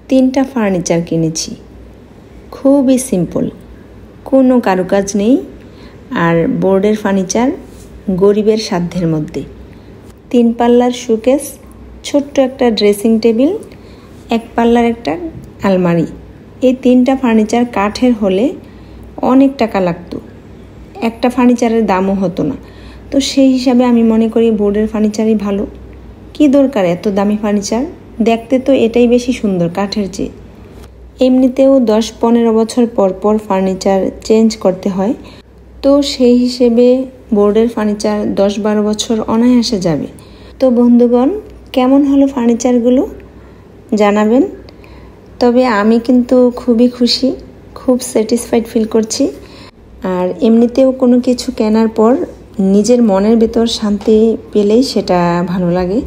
3টা ফার্নিচার কিনেছি। খুবই সিম্পল, কোনো কারুকাজ নেই, আর বোর্ডের ফার্নিচার গরিবের সাধ্যের মধ্যে। 3 পাল্লার শোকেস, ছোট্ট একটা ড্রেসিং টেবিল, 1 পাল্লার একটা আলমারি। এই 3টা ফার্নিচার কাঠের হলে অনেক টাকা লাগতো, একটা ফার্নিচারের দামও হতো না। তো সেই হিসাবে আমি মনে করি বোর্ডের ফার্নিচারই ভালো। কি দরকার এত দামি ফার্নিচার? দেখতে তো এটাই বেশি সুন্দর কাঠের চেয়ে। এমনিতেও 10-15 বছর পর পর ফার্নিচার চেঞ্জ করতে হয়, তো সেই হিসেবে বোর্ডের ফার্নিচার 10-12 বছর অনায়াসে যাবে। তো বন্ধুগণ, কেমন হলো ফার্নিচারগুলো জানাবেন। তবে আমি কিন্তু খুবই খুশি, খুব স্যাটিসফাইড ফিল করছি। আর এমনিতেও কোনো কিছু কেনার পর নিজের মনের ভিতর শান্তি পেলেই সেটা ভালো লাগে।